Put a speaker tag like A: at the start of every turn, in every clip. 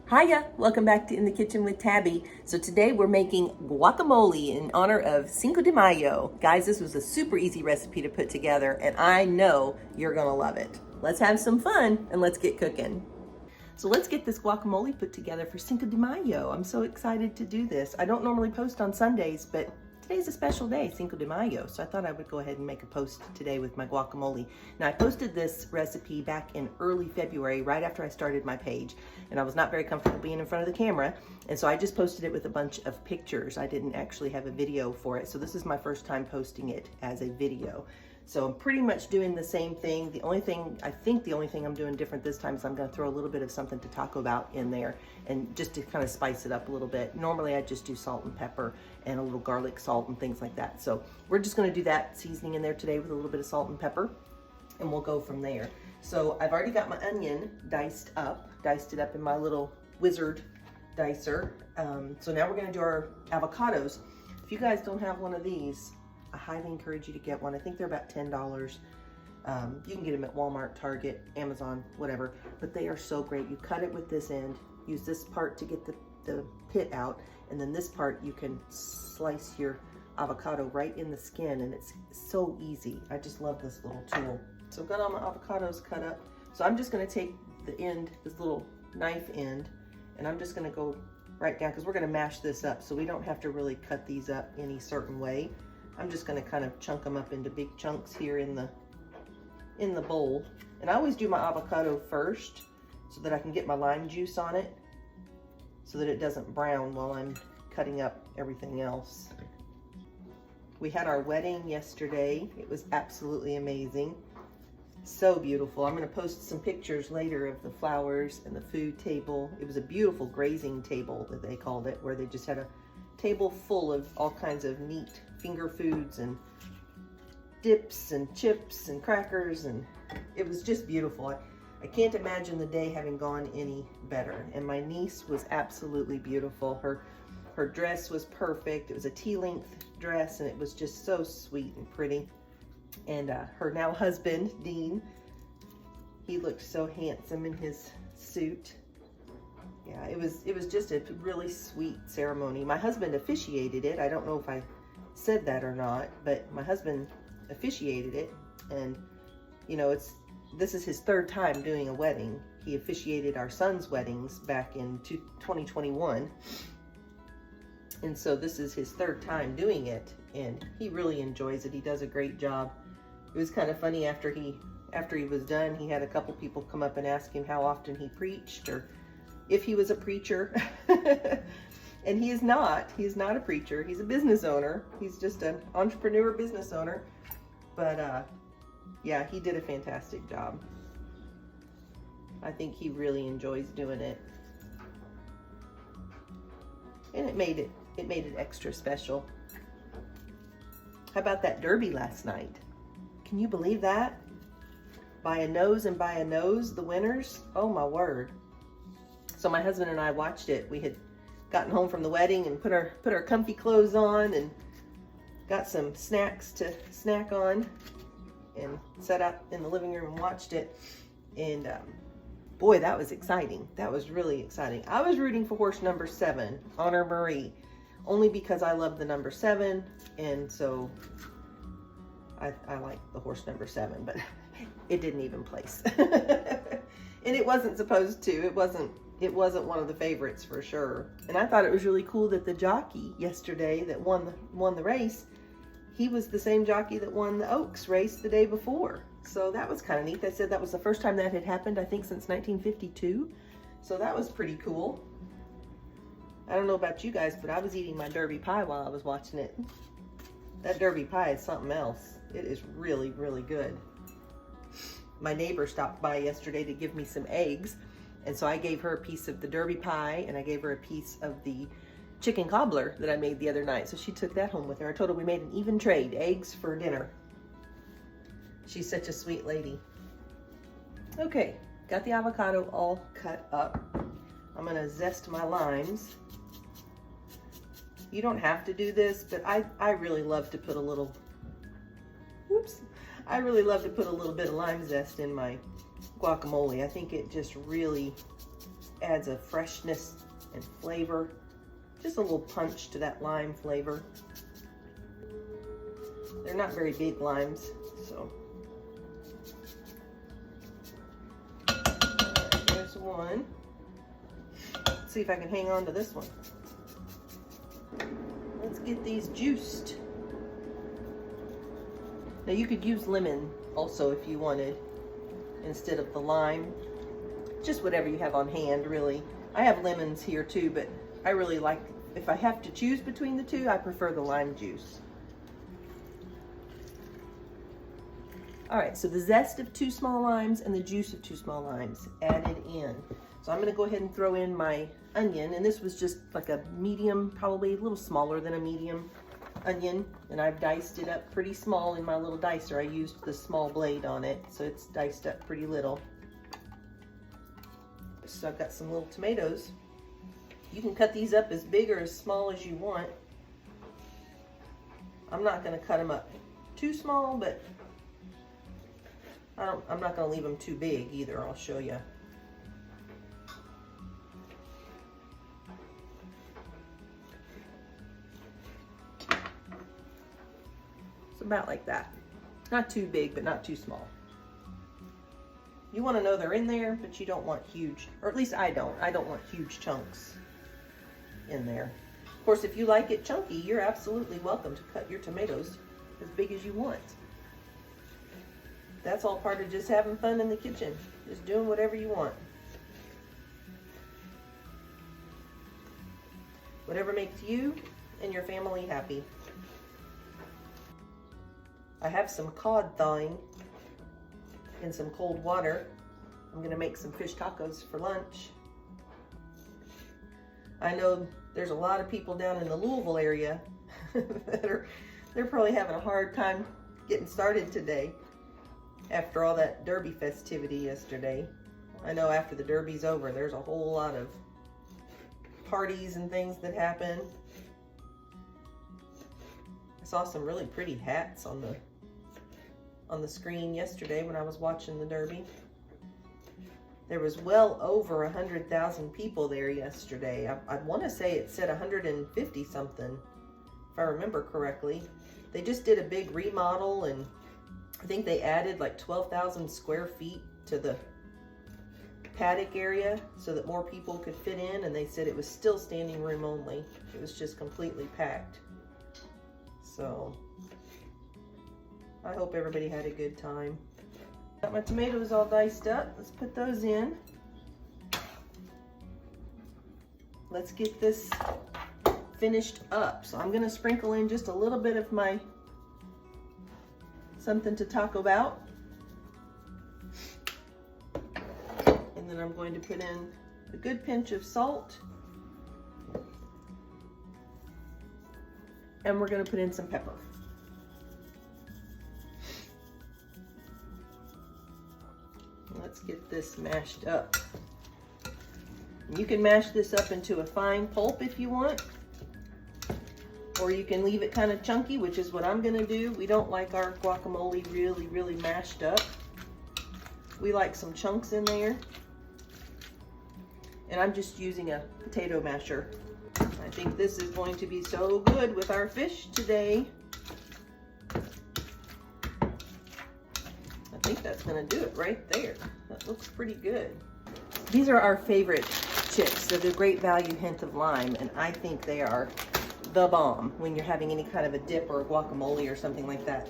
A: Hiya, welcome back to In the Kitchen with Tabby. So today we're making guacamole in honor of Cinco de Mayo. Guys, this was a super easy recipe to put together and I know you're gonna love it. Let's have some fun and let's get cooking. So let's get this guacamole put together for Cinco de Mayo. I'm so excited to do this. I don't normally post on Sundays, but today's a special day, Cinco de Mayo, so I thought I would go ahead and make a post today with my guacamole. Now, I posted this recipe back in early February, right after I started my page, and I was not very comfortable being in front of the camera, and so I just posted it with a bunch of pictures. I didn't actually have a video for it, so this is my first time posting it as a video. So I'm pretty much doing the same thing. The only thing I'm doing different this time is I'm gonna throw a little bit of something to talk about in there and just to kind of spice it up a little bit. Normally I just do salt and pepper and a little garlic salt and things like that. So we're just gonna do that seasoning in there today with a little bit of salt and pepper, and we'll go from there. So I've already got my onion diced it up in my little wizard dicer. So now we're gonna do our avocados. If you guys don't have one of these, I highly encourage you to get one. I think they're about $10. You can get them at Walmart, Target, Amazon, whatever, but they are so great. You cut it with this end, use this part to get the pit out, and then this part you can slice your avocado right in the skin, and it's so easy. I just love this little tool. So I've got all my avocados cut up. So I'm just gonna take the end, this little knife end, and I'm just gonna go right down, because we're gonna mash this up, so we don't have to really cut these up any certain way. I'm just gonna kind of chunk them up into big chunks here in the bowl. And I always do my avocado first so that I can get my lime juice on it so that it doesn't brown while I'm cutting up everything else. We had our wedding yesterday. It was absolutely amazing. So beautiful. I'm gonna post some pictures later of the flowers and the food table. It was a beautiful grazing table that they called it, where they just had a table full of all kinds of neat finger foods and dips and chips and crackers, and it was just beautiful. I can't imagine the day having gone any better. And my niece was absolutely beautiful. Her dress was perfect. It was a tea-length dress, and it was just so sweet and pretty. And her now husband, Dean, he looked so handsome in his suit. Yeah, it was just a really sweet ceremony. My husband officiated it. I don't know if I said that or not, but my husband officiated it, and you know, this is his third time doing a wedding. He officiated our son's weddings back in 2021, and so this is his third time doing it, and he really enjoys it. He does a great job. It was kind of funny, after he was done, he had a couple people come up and ask him how often he preached, or if he was a preacher. And he is not a preacher. He's a business owner. He's just an entrepreneur business owner. But yeah, he did a fantastic job. I think he really enjoys doing it. And it made it extra special. How about that derby last night? Can you believe that? By a nose, the winners. Oh my word. So my husband and I watched it. We had gotten home from the wedding and put our comfy clothes on and got some snacks to snack on and sat out in the living room and watched it. And boy, that was exciting. That was really exciting. I was rooting for horse number 7, Honor Marie, only because I love the number 7, and so I like the horse number 7, but it didn't even place. And it wasn't supposed to. It wasn't one of the favorites for sure. And I thought it was really cool that the jockey yesterday that won the race, he was the same jockey that won the Oaks race the day before. So that was kind of neat. They said that was the first time that had happened, I think, since 1952. So that was pretty cool. I don't know about you guys, but I was eating my Derby pie while I was watching it. That Derby pie is something else. It is really, really good. My neighbor stopped by yesterday to give me some eggs, and so I gave her a piece of the Derby pie, and I gave her a piece of the chicken cobbler that I made the other night. So she took that home with her. I told her we made an even trade, eggs for dinner. She's such a sweet lady. Okay, got the avocado all cut up. I'm gonna zest my limes. You don't have to do this, but I really love to put a little, I really love to put a little bit of lime zest in my guacamole. I think it just really adds a freshness and flavor. Just a little punch to that lime flavor. They're not very big limes, so. There's one. Let's see if I can hang on to this one. Let's get these juiced. Now you could use lemon also if you wanted, instead of the lime. Just whatever you have on hand, really. I have lemons here too, but I really like, if I have to choose between the two, I prefer the lime juice. All right, so the zest of 2 small limes and the juice of 2 small limes added in. So I'm gonna go ahead and throw in my onion, and this was just like a medium, probably a little smaller than a medium onion, and I've diced it up pretty small in my little dicer. I used the small blade on it, so it's diced up pretty little. So I've got some little tomatoes. You can cut these up as big or as small as you want. I'm not gonna cut them up too small, but I'm not gonna leave them too big either. I'll show you. It's about like that. Not too big, but not too small. You want to know they're in there, but you don't want huge, or at least I don't. I don't want huge chunks in there. Of course, if you like it chunky, you're absolutely welcome to cut your tomatoes as big as you want. That's all part of just having fun in the kitchen. Just doing whatever you want. Whatever makes you and your family happy. I have some cod thawing in some cold water. I'm gonna make some fish tacos for lunch. I know there's a lot of people down in the Louisville area they're probably having a hard time getting started today after all that Derby festivity yesterday. I know after the Derby's over, there's a whole lot of parties and things that happen. I saw some really pretty hats on the screen yesterday when I was watching the Derby. There was well over 100,000 people there yesterday. I want to say it said 150 something, if I remember correctly. They just did a big remodel, and I think they added like 12,000 square feet to the paddock area so that more people could fit in, and they said it was still standing room only. It was just completely packed. So I hope everybody had a good time. Got my tomatoes all diced up. Let's put those in. Let's get this finished up. So I'm gonna sprinkle in just a little bit of my something to talk about. And then I'm going to put in a good pinch of salt. And we're gonna put in some pepper. Let's get this mashed up. You can mash this up into a fine pulp if you want, or you can leave it kind of chunky, which is what I'm gonna do. We don't like our guacamole really, really mashed up. We like some chunks in there. And I'm just using a potato masher. I think this is going to be so good with our fish today. I think that's gonna do it right there. That looks pretty good. These are our favorite chips. They're the Great Value Hint of Lime, and I think they are the bomb when you're having any kind of a dip or a guacamole or something like that.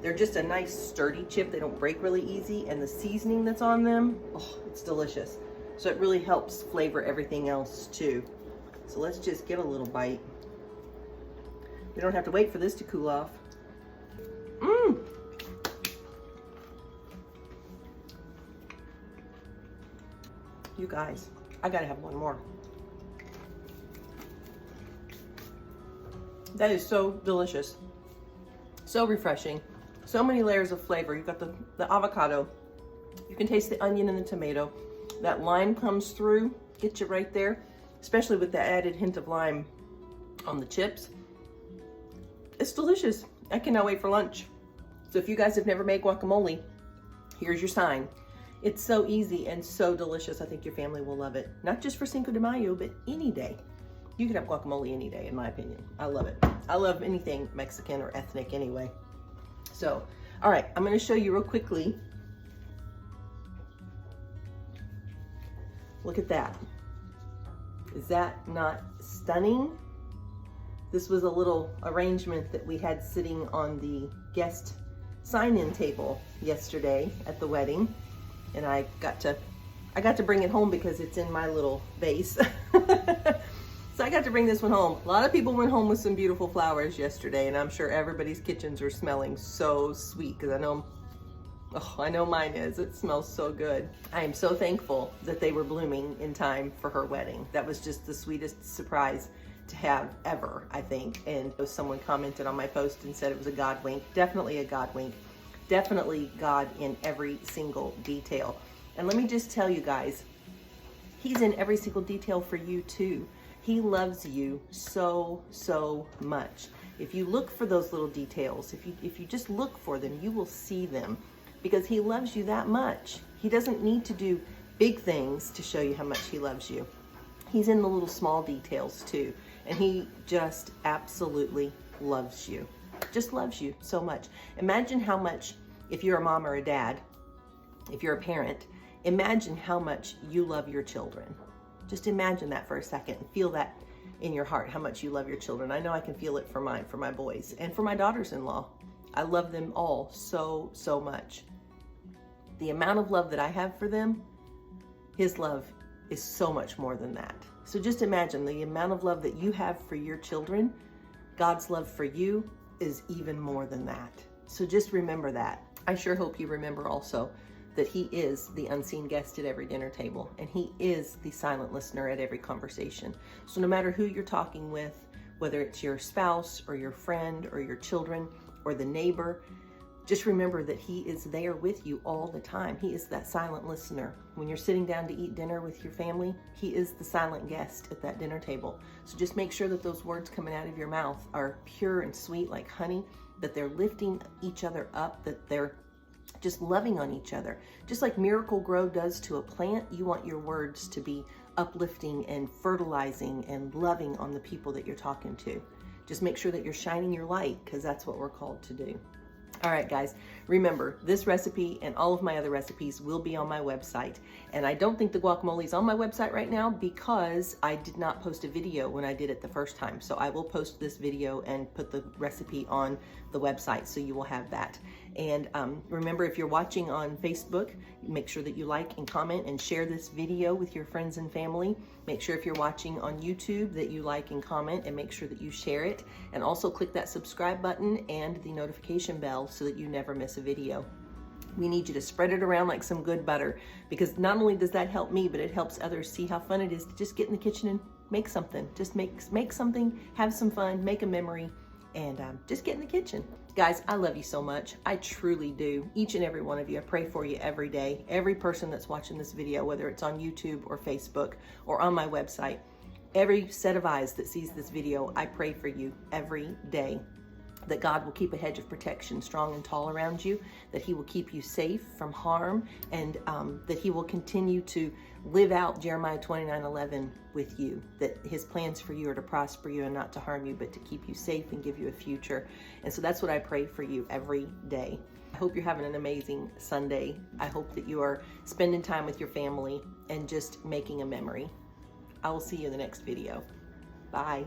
A: They're just a nice sturdy chip. They don't break really easy, and the seasoning that's on them, oh, it's delicious. So it really helps flavor everything else too. So let's just get a little bite. We don't have to wait for this to cool off. Mmm! You guys, I gotta have one more. That is so delicious. So refreshing. So many layers of flavor. You've got the avocado. You can taste the onion and the tomato. That lime comes through, gets you right there, especially with the added hint of lime on the chips. It's delicious. I cannot wait for lunch. So if you guys have never made guacamole, here's your sign. It's so easy and so delicious. I think your family will love it. Not just for Cinco de Mayo, but any day. You can have guacamole any day, in my opinion. I love it. I love anything Mexican or ethnic anyway. So, all right, I'm gonna show you real quickly. Look at that. Is that not stunning? This was a little arrangement that we had sitting on the guest sign-in table yesterday at the wedding. And I got to bring it home because it's in my little vase. So I got to bring this one home. A lot of people went home with some beautiful flowers yesterday, and I'm sure everybody's kitchens are smelling so sweet because I know mine is. It smells so good. I am so thankful that they were blooming in time for her wedding. That was just the sweetest surprise to have ever, I think. And someone commented on my post and said it was a God wink. Definitely a God wink. Definitely God in every single detail. And let me just tell you guys, He's in every single detail for you too. He loves you so, so much. If you look for those little details, if you just look for them, you will see them because He loves you that much. He doesn't need to do big things to show you how much He loves you. He's in the little small details too. And He just absolutely loves you. Just loves you so much. Imagine how much, if you're a mom or a dad, if you're a parent, imagine how much you love your children. Just imagine that for a second and feel that in your heart, how much you love your children. I know I can feel it for my boys and for my daughters-in-law. I love them all so, so much. The amount of love that I have for them, His love is so much more than that. So just imagine the amount of love that you have for your children, God's love for you is even more than that. So just remember that. I sure hope you remember also that He is the unseen guest at every dinner table, and He is the silent listener at every conversation. So no matter who you're talking with, whether it's your spouse or your friend or your children or the neighbor, just remember that He is there with you all the time. He is that silent listener. When you're sitting down to eat dinner with your family, He is the silent guest at that dinner table. So just make sure that those words coming out of your mouth are pure and sweet like honey, that they're lifting each other up, that they're just loving on each other. Just like Miracle Grow does to a plant, you want your words to be uplifting and fertilizing and loving on the people that you're talking to. Just make sure that you're shining your light because that's what we're called to do. All right, guys, remember this recipe and all of my other recipes will be on my website. And I don't think the guacamole is on my website right now because I did not post a video when I did it the first time. So I will post this video and put the recipe on the website so you will have that. And remember, if you're watching on Facebook, make sure that you like and comment and share this video with your friends and family. Make sure if you're watching on YouTube that you like and comment and make sure that you share it. And also click that subscribe button and the notification bell so that you never miss a video. We need you to spread it around like some good butter because not only does that help me, but it helps others see how fun it is to just get in the kitchen and make something. Just make something, have some fun, make a memory, and just get in the kitchen. Guys, I love you so much. I truly do. Each and every one of you. I pray for you every day. Every person that's watching this video, whether it's on YouTube or Facebook or on my website, every set of eyes that sees this video, I pray for you every day. That God will keep a hedge of protection strong and tall around you, that He will keep you safe from harm, and that He will continue to live out Jeremiah 29:11 with you, that His plans for you are to prosper you and not to harm you, but to keep you safe and give you a future. And so that's what I pray for you every day. I hope you're having an amazing Sunday. I hope that you are spending time with your family and just making a memory. I will see you in the next video. Bye.